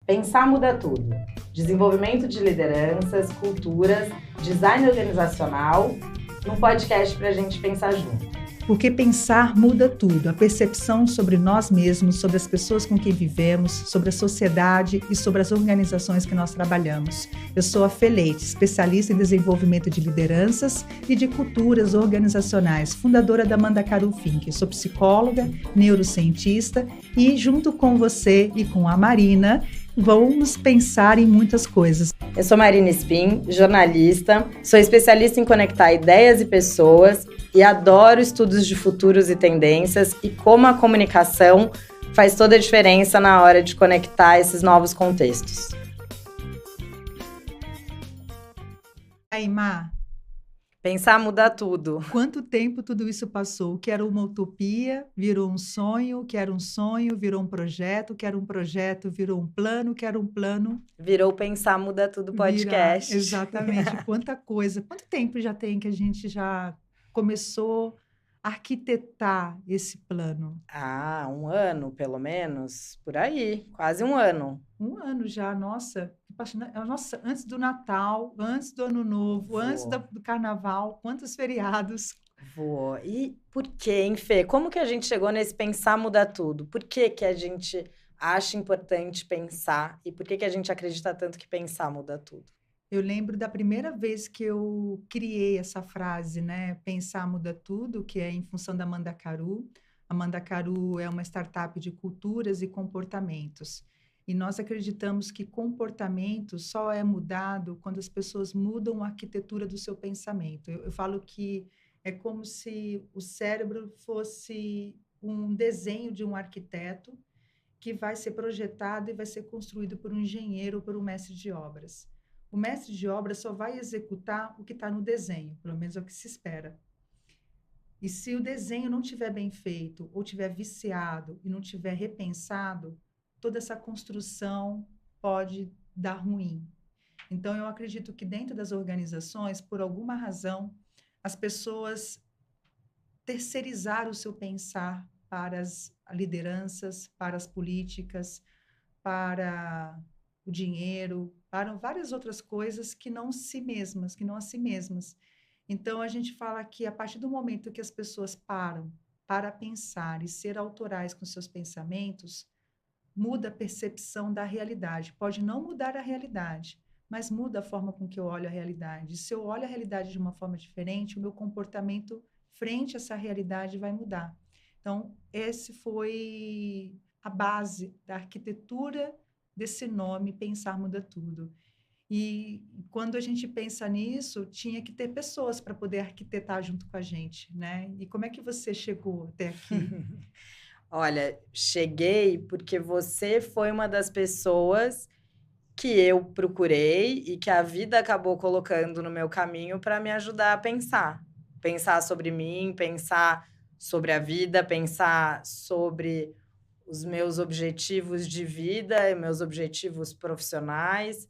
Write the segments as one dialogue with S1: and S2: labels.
S1: Pensar muda tudo. Desenvolvimento de lideranças, culturas, design organizacional, num podcast para a gente pensar junto.
S2: Porque pensar muda tudo, a percepção sobre nós mesmos, sobre as pessoas com quem vivemos, sobre a sociedade e sobre as organizações que nós trabalhamos. Eu sou a Fê Leite, especialista em desenvolvimento de lideranças e de culturas organizacionais, fundadora da Mandacaru Think. Eu sou psicóloga, neurocientista e, junto com você e com a Marina, vamos pensar em muitas coisas.
S1: Eu sou Marina Spin, jornalista, sou especialista em conectar ideias e pessoas e adoro estudos de futuros e tendências e como a comunicação faz toda a diferença na hora de conectar esses novos contextos.
S2: Aí, Má,
S1: pensar muda tudo.
S2: Quanto tempo tudo isso passou? O que era uma utopia virou um sonho, o que era um sonho virou um projeto, o que era um projeto virou um plano, o que era um plano...
S1: Virou Pensar Muda Tudo podcast.
S2: Exatamente, quanta coisa. Quanto tempo já tem que a gente já começou a arquitetar esse plano?
S1: Ah, 1 ano, pelo menos, por aí, quase 1 ano.
S2: 1 ano já, nossa, nossa, antes do Natal, antes do Ano Novo, antes do Carnaval, quantos feriados.
S1: E por quê, hein, Fê? Como que a gente chegou nesse pensar muda tudo? Por que que a gente acha importante pensar? E por que que a gente acredita tanto que pensar muda tudo?
S2: Eu lembro da primeira vez que eu criei essa frase, né? Pensar muda tudo, que é em função da Mandacaru. A Mandacaru é uma startup de culturas e comportamentos. E nós acreditamos que comportamento só é mudado quando as pessoas mudam a arquitetura do seu pensamento. Eu falo que é como se o cérebro fosse um desenho de um arquiteto que vai ser projetado e vai ser construído por um engenheiro ou por um mestre de obras. O mestre de obras só vai executar o que está no desenho, pelo menos é o que se espera. E se o desenho não estiver bem feito, ou estiver viciado e não estiver repensado, toda essa construção pode dar ruim. Então, eu acredito que dentro das organizações, por alguma razão, as pessoas terceirizaram o seu pensar para as lideranças, para as políticas, para o dinheiro, para várias outras coisas que não a si mesmas. Então, a gente fala que a partir do momento que as pessoas param para pensar e ser autorais com seus pensamentos, muda a percepção da realidade. Pode não mudar a realidade, mas muda a forma com que eu olho a realidade. Se eu olho a realidade de uma forma diferente, o meu comportamento frente a essa realidade vai mudar. Então, esse foi a base da arquitetura desse nome, Pensar Muda Tudo. E quando a gente pensa nisso, tinha que ter pessoas para poder arquitetar junto com a gente, né? E como é que você chegou até aqui?
S1: Olha, cheguei porque você foi uma das pessoas que eu procurei e que a vida acabou colocando no meu caminho para me ajudar a pensar. Pensar sobre mim, pensar sobre a vida, pensar sobre os meus objetivos de vida e meus objetivos profissionais.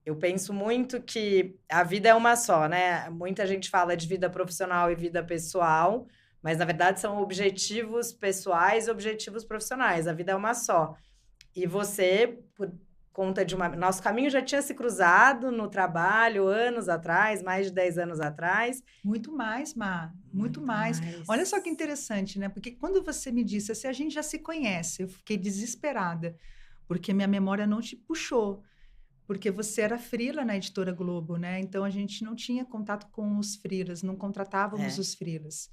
S1: Eu penso muito que a vida é uma só, né? Muita gente fala de vida profissional e vida pessoal, mas, na verdade, são objetivos pessoais e objetivos profissionais. A vida é uma só. E você, por conta de nosso caminho já tinha se cruzado no trabalho anos atrás, mais de 10 anos atrás.
S2: Muito mais, Má, muito mais. Olha só que interessante, né? Porque quando você me disse assim, a gente já se conhece, eu fiquei desesperada, porque minha memória não te puxou. Porque você era freela na Editora Globo, né? Então, a gente não tinha contato com os freelas, não contratávamos os freelas.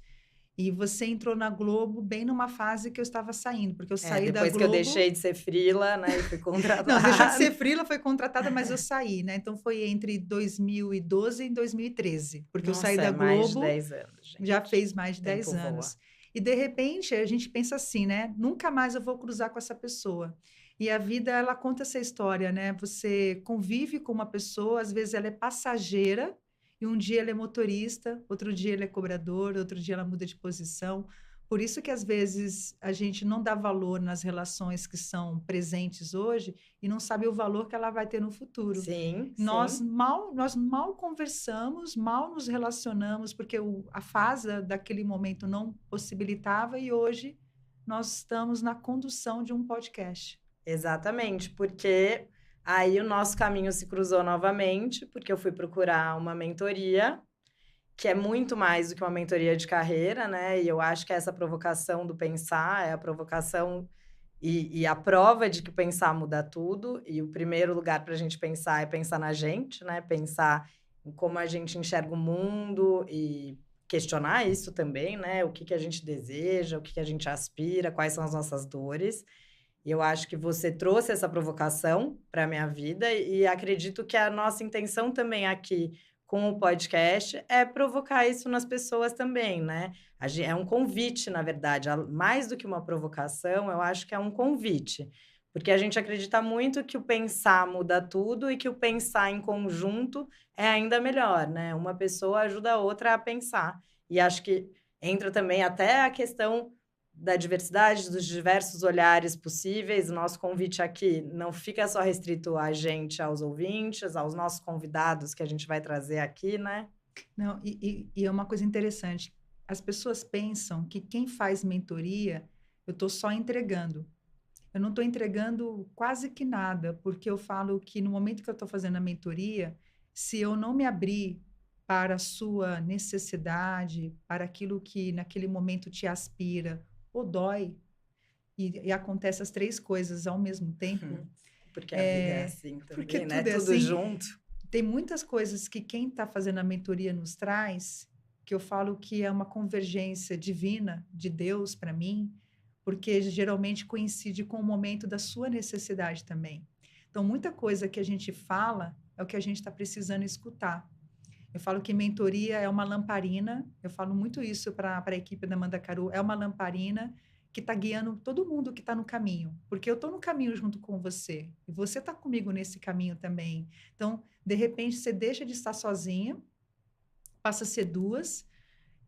S2: E você entrou na Globo bem numa fase que eu estava saindo, porque eu saí da Globo...
S1: Depois que eu deixei de ser freela, né? E fui contratada.
S2: Não, deixou de ser freela, foi contratada, mas eu saí, né? Então, foi entre 2012 e 2013. Porque eu saí da Globo...
S1: mais de 10 anos, gente.
S2: Já fez mais de 10 anos. E, de repente, a gente pensa assim, né? Nunca mais eu vou cruzar com essa pessoa. E a vida, ela conta essa história, né? Você convive com uma pessoa, às vezes ela é passageira, e um dia ela é motorista, outro dia ela é cobrador, outro dia ela muda de posição. Por isso que, às vezes, a gente não dá valor nas relações que são presentes hoje e não sabe o valor que ela vai ter no futuro.
S1: Sim,
S2: nós mal conversamos, mal nos relacionamos, porque a fase daquele momento não possibilitava e hoje nós estamos na condução de um podcast.
S1: Exatamente, porque aí o nosso caminho se cruzou novamente, porque eu fui procurar uma mentoria, que é muito mais do que uma mentoria de carreira, né? E eu acho que essa provocação do pensar é a provocação e a prova de que o pensar muda tudo. E o primeiro lugar para a gente pensar é pensar na gente, né? Pensar em como a gente enxerga o mundo e questionar isso também, né? O que que a gente deseja, o que que a gente aspira, quais são as nossas dores. E eu acho que você trouxe essa provocação para a minha vida e acredito que a nossa intenção também aqui com o podcast é provocar isso nas pessoas também, né? É um convite, na verdade, mais do que uma provocação, eu acho que é um convite, porque a gente acredita muito que o pensar muda tudo e que o pensar em conjunto é ainda melhor, né? Uma pessoa ajuda a outra a pensar. E acho que entra também até a questão da diversidade, dos diversos olhares possíveis. O nosso convite aqui não fica só restrito a gente, aos ouvintes, aos nossos convidados que a gente vai trazer aqui, né?
S2: Não, e é uma coisa interessante. As pessoas pensam que quem faz mentoria, eu estou só entregando. Eu não estou entregando quase que nada, porque eu falo que no momento que eu estou fazendo a mentoria, se eu não me abrir para a sua necessidade, para aquilo que naquele momento te aspira ou dói, e acontece as três coisas ao mesmo tempo,
S1: Porque a vida é assim
S2: porque
S1: também, né?
S2: tudo é
S1: Tudo
S2: assim.
S1: junto.
S2: Tem muitas coisas que quem está fazendo a mentoria nos traz, que eu falo que é uma convergência divina de Deus para mim, porque geralmente coincide com o momento da sua necessidade também. Então, muita coisa que a gente fala é o que a gente está precisando escutar. Eu falo que mentoria é uma lamparina, eu falo muito isso para a equipe da Mandacaru, é uma lamparina que está guiando todo mundo que está no caminho, porque eu estou no caminho junto com você, e você está comigo nesse caminho também. Então, de repente, você deixa de estar sozinha, passa a ser duas,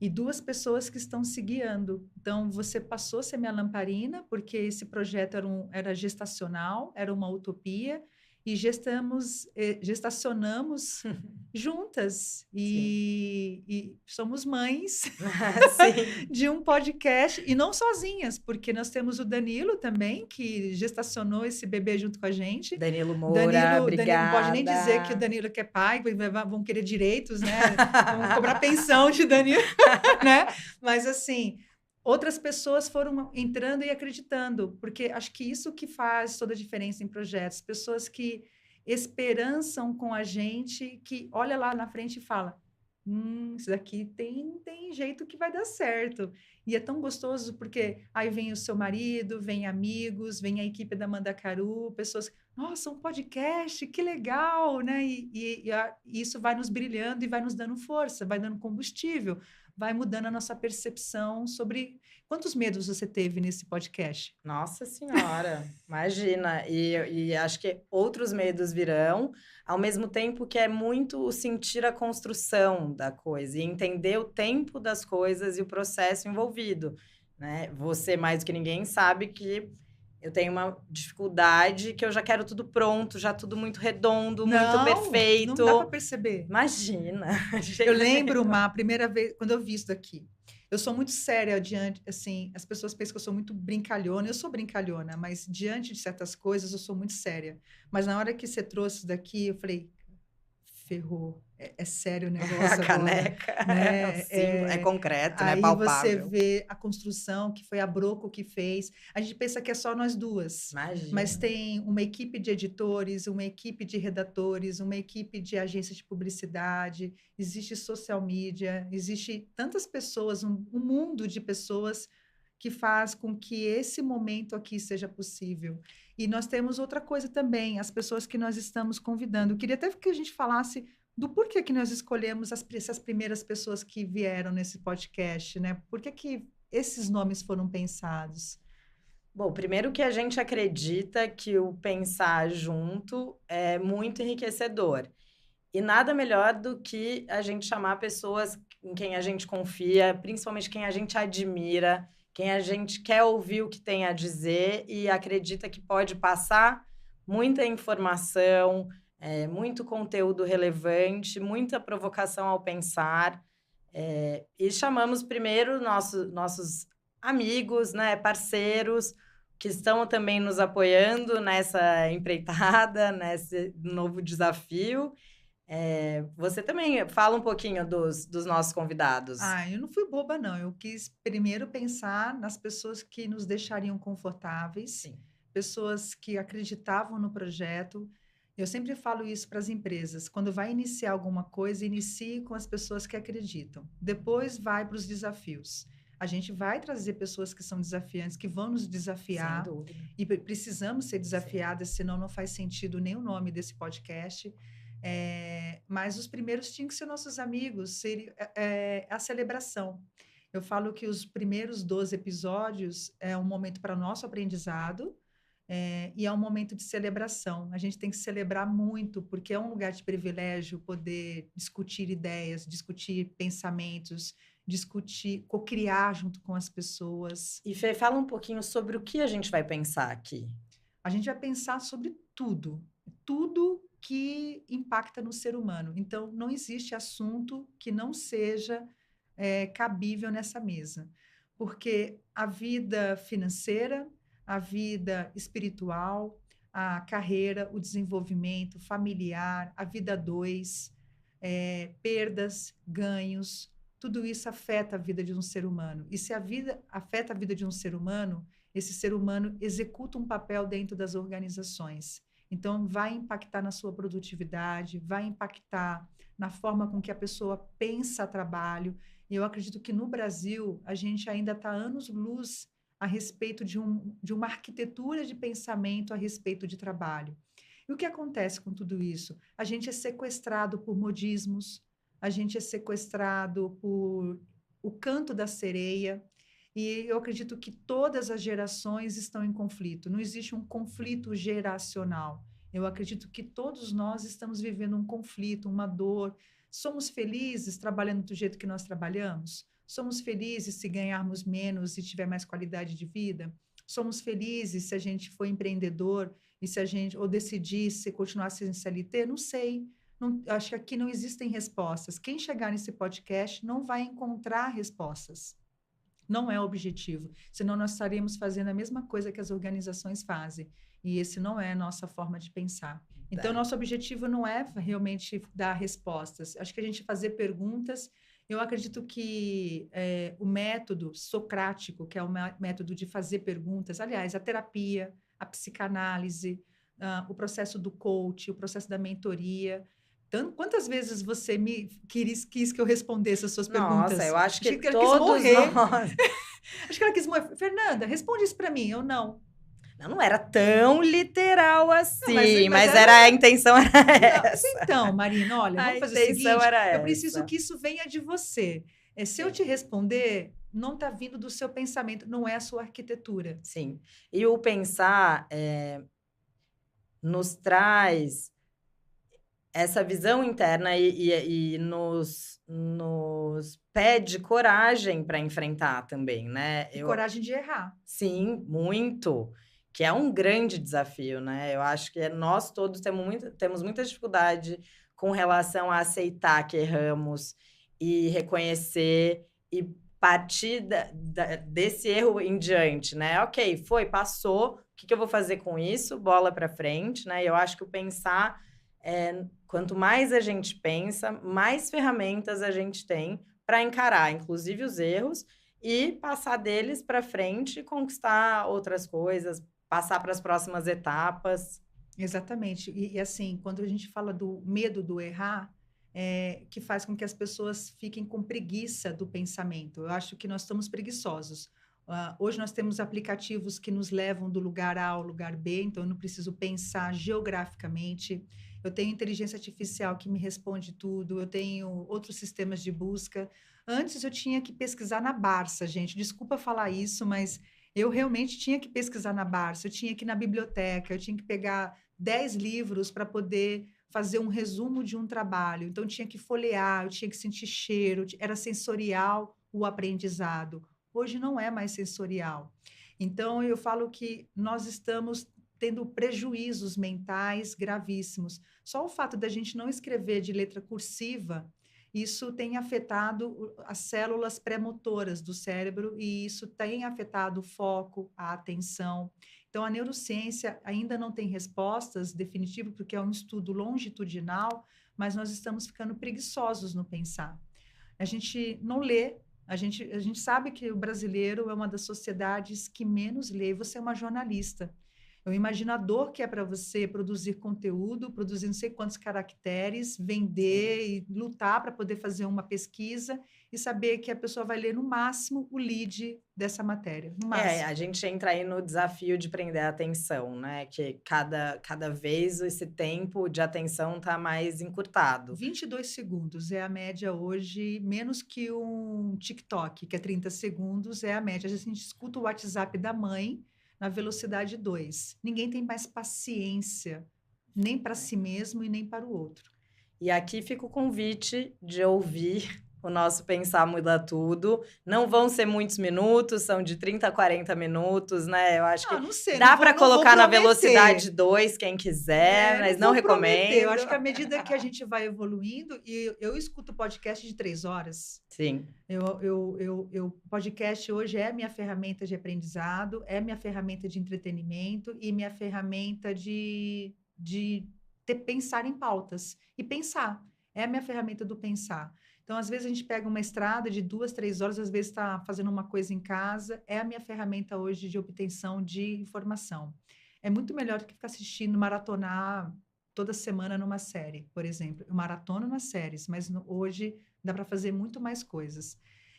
S2: e duas pessoas que estão se guiando. Então, você passou a ser minha lamparina, porque esse projeto era gestacional, era uma utopia, e gestacionamos juntas,
S1: Sim.
S2: e somos mães
S1: Sim.
S2: de um podcast, e não sozinhas, porque nós temos o Danilo também, que gestacionou esse bebê junto com a gente.
S1: Danilo Moura,
S2: Danilo não pode nem dizer que o
S1: obrigada.
S2: Danilo que é pai, vão querer direitos, né? Vão cobrar pensão de Danilo, né? Mas assim, outras pessoas foram entrando e acreditando, porque acho que isso que faz toda a diferença em projetos, pessoas que esperançam com a gente, que olha lá na frente e fala, isso daqui tem jeito que vai dar certo. E é tão gostoso porque aí vem o seu marido, vem amigos, vem a equipe da Mandacaru, pessoas, nossa, um podcast, que legal, né? E isso vai nos brilhando e vai nos dando força, vai dando combustível, vai mudando a nossa percepção sobre quantos medos você teve nesse podcast.
S1: Nossa senhora, imagina. E acho que outros medos virão, ao mesmo tempo que é muito o sentir a construção da coisa e entender o tempo das coisas e o processo envolvido, né? Você, mais do que ninguém, sabe que eu tenho uma dificuldade que eu já quero tudo pronto, já tudo muito redondo, muito
S2: Não dá para
S1: perfeito.
S2: perceber.
S1: Imagina.
S2: Eu lembro uma primeira vez, quando eu vi isso daqui. Eu sou muito séria diante, assim, as pessoas pensam que eu sou muito brincalhona. Eu sou brincalhona, mas diante de certas coisas eu sou muito séria. Mas na hora que você trouxe isso daqui, eu falei, ferrou. É sério o
S1: A
S2: negócio agora,
S1: caneca é um
S2: né?
S1: símbolo, é concreto, né?
S2: Aí você
S1: Palpável.
S2: vê a construção que foi a Broco que fez. A gente pensa que é só nós duas, mas
S1: Imagina.
S2: tem uma equipe de editores, uma equipe de redatores, uma equipe de agência de publicidade, existe social media, existe tantas pessoas, um mundo de pessoas que faz com que esse momento aqui seja possível. E nós temos outra coisa também, as pessoas que nós estamos convidando. Eu queria até que a gente falasse do porquê que nós escolhemos essas primeiras pessoas que vieram nesse podcast, né? Por que esses nomes foram pensados?
S1: Bom, primeiro que a gente acredita que o pensar junto é muito enriquecedor. E nada melhor do que a gente chamar pessoas em quem a gente confia, principalmente quem a gente admira, quem a gente quer ouvir o que tem a dizer e acredita que pode passar muita informação, muito conteúdo relevante, muita provocação ao pensar. E chamamos primeiro nossos amigos, né, parceiros, que estão também nos apoiando nessa empreitada, nesse novo desafio. Você também fala um pouquinho dos nossos convidados.
S2: Eu não fui boba, não. Eu quis primeiro pensar nas pessoas que nos deixariam confortáveis,
S1: Sim.
S2: pessoas que acreditavam no projeto. Eu sempre falo isso para as empresas. Quando vai iniciar alguma coisa, inicie com as pessoas que acreditam. Depois vai para os desafios. A gente vai trazer pessoas que são desafiantes, que vão nos desafiar.
S1: Sem dúvida.
S2: E precisamos ser desafiadas, senão não faz sentido nem o nome desse podcast. Mas os primeiros tinham que ser nossos amigos, seria a celebração. Eu falo que os primeiros 12 episódios é um momento para nosso aprendizado, e é um momento de celebração. A gente tem que celebrar muito, porque é um lugar de privilégio poder discutir ideias, discutir pensamentos, discutir, co-criar junto com as pessoas.
S1: E Fê, fala um pouquinho sobre o que a gente vai pensar aqui.
S2: A gente vai pensar sobre tudo que impacta no ser humano. Então, não existe assunto que não seja cabível nessa mesa, porque a vida financeira, a vida espiritual, a carreira, o desenvolvimento familiar, a vida a dois, perdas, ganhos, tudo isso afeta a vida de um ser humano. E se a vida afeta a vida de um ser humano, esse ser humano executa um papel dentro das organizações. Então, vai impactar na sua produtividade, vai impactar na forma com que a pessoa pensa trabalho. E eu acredito que no Brasil, a gente ainda está anos-luz a respeito de uma arquitetura de pensamento a respeito de trabalho. E o que acontece com tudo isso? A gente é sequestrado por modismos, a gente é sequestrado por o canto da sereia, e eu acredito que todas as gerações estão em conflito. Não existe um conflito geracional. Eu acredito que todos nós estamos vivendo um conflito, uma dor. Somos felizes trabalhando do jeito que nós trabalhamos? Somos felizes se ganharmos menos e tiver mais qualidade de vida? Somos felizes se a gente for empreendedor e se a gente ou decidir se continuar sendo CLT? Não sei. Não, acho que aqui não existem respostas. Quem chegar nesse podcast não vai encontrar respostas. Não é o objetivo, senão nós estaríamos fazendo a mesma coisa que as organizações fazem. E esse não é a nossa forma de pensar. Então, nosso objetivo não é realmente dar respostas. Acho que a gente fazer perguntas. Eu acredito que o método socrático, que é o método de fazer perguntas, aliás, a terapia, a psicanálise, o processo do coach, o processo da mentoria. Quantas vezes você me quis que eu respondesse as suas perguntas?
S1: Nossa, eu acho que
S2: ela
S1: todos
S2: quis morrer.
S1: nós...
S2: Acho que ela quis morrer. Fernanda, responde isso para mim. Eu não.
S1: Não era tão literal assim, não, mas a intenção era essa.
S2: Então, Marina, olha, vamos fazer o seguinte, eu preciso que isso venha de você. Se eu te responder, não está vindo do seu pensamento, não é a sua arquitetura.
S1: Sim, e o pensar nos traz essa visão interna e nos pede coragem para enfrentar também, né?
S2: E coragem de errar.
S1: Sim, muito. Que é um grande desafio, né? Eu acho que nós todos temos muita dificuldade com relação a aceitar que erramos e reconhecer e partir desse erro em diante, né? Ok, passou, o que eu vou fazer com isso? Bola para frente, né? Eu acho que o pensar, quanto mais a gente pensa, mais ferramentas a gente tem para encarar, inclusive os erros, e passar deles para frente e conquistar outras coisas, passar para as próximas etapas.
S2: Exatamente. E assim, quando a gente fala do medo do errar, que faz com que as pessoas fiquem com preguiça do pensamento. Eu acho que nós estamos preguiçosos. Hoje nós temos aplicativos que nos levam do lugar A ao lugar B, então eu não preciso pensar geograficamente. Eu tenho inteligência artificial que me responde tudo, eu tenho outros sistemas de busca. Antes eu tinha que pesquisar na Barça, gente. Desculpa falar isso, mas eu realmente tinha que pesquisar na Barça, eu tinha que ir na biblioteca, eu tinha que pegar 10 livros para poder fazer um resumo de um trabalho. Então, eu tinha que folhear, eu tinha que sentir cheiro, era sensorial o aprendizado. Hoje não é mais sensorial. Então, eu falo que nós estamos tendo prejuízos mentais gravíssimos. Só o fato da gente não escrever de letra cursiva isso tem afetado as células pré-motoras do cérebro e isso tem afetado o foco, a atenção. Então, a neurociência ainda não tem respostas definitivas, porque é um estudo longitudinal, mas nós estamos ficando preguiçosos no pensar. A gente não lê, a gente sabe que o brasileiro é uma das sociedades que menos lê. Você é uma jornalista. Eu imagino a dor que é para você produzir conteúdo, produzir não sei quantos caracteres, vender e lutar para poder fazer uma pesquisa e saber que a pessoa vai ler no máximo o lead dessa matéria, no máximo.
S1: A gente entra aí no desafio de prender a atenção, né? Que cada vez esse tempo de atenção tá mais encurtado.
S2: 22 segundos é a média hoje, menos que um TikTok, que é 30 segundos, é a média. A gente escuta o WhatsApp da mãe na velocidade 2. Ninguém tem mais paciência, nem para si mesmo e nem para o outro.
S1: E aqui fica o convite de ouvir o nosso Pensar Muda Tudo. Não vão ser muitos minutos, são de 30 a 40 minutos, né? Eu acho que
S2: não sei,
S1: dá para colocar na
S2: prometer.
S1: velocidade 2, quem quiser, mas não recomendo.
S2: Eu acho que à medida que a gente vai evoluindo, e eu escuto podcast de 3 horas.
S1: Sim.
S2: Podcast hoje é minha ferramenta de aprendizado, é minha ferramenta de entretenimento e minha ferramenta de pensar em pautas. E pensar, é a minha ferramenta do pensar. Então, às vezes, a gente pega uma estrada de 2, 3 horas, às vezes está fazendo uma coisa em casa, é a minha ferramenta hoje de obtenção de informação. É muito melhor do que ficar assistindo, maratonar toda semana numa série, por exemplo. Eu maratono nas séries, mas hoje dá para fazer muito mais coisas.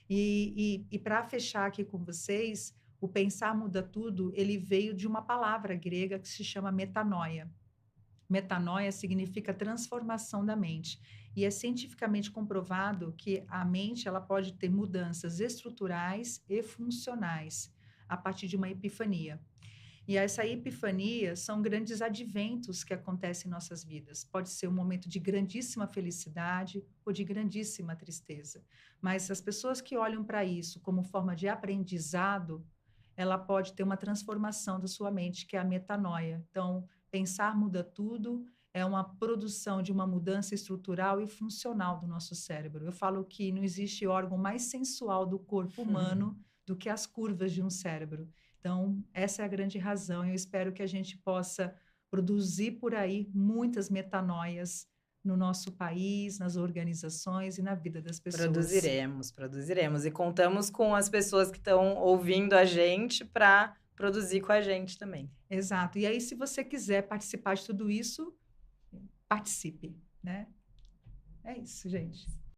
S2: E para fechar aqui com vocês, o Pensar Muda Tudo, ele veio de uma palavra grega que se chama metanoia. Metanoia significa transformação da mente. E é cientificamente comprovado que a mente ela pode ter mudanças estruturais e funcionais a partir de uma epifania. E essa epifania são grandes adventos que acontecem em nossas vidas. Pode ser um momento de grandíssima felicidade ou de grandíssima tristeza. Mas as pessoas que olham para isso como forma de aprendizado, ela pode ter uma transformação da sua mente, que é a metanoia. Então, Pensar Muda Tudo é uma produção de uma mudança estrutural e funcional do nosso cérebro. Eu falo que não existe órgão mais sensual do corpo humano do que as curvas de um cérebro. Então, essa é a grande razão. Eu espero que a gente possa produzir por aí muitas metanoias no nosso país, nas organizações e na vida das pessoas.
S1: Produziremos. E contamos com as pessoas que estão ouvindo a gente para produzir com a gente também.
S2: Exato. E aí, se você quiser participar de tudo isso, participe, né? É isso, gente.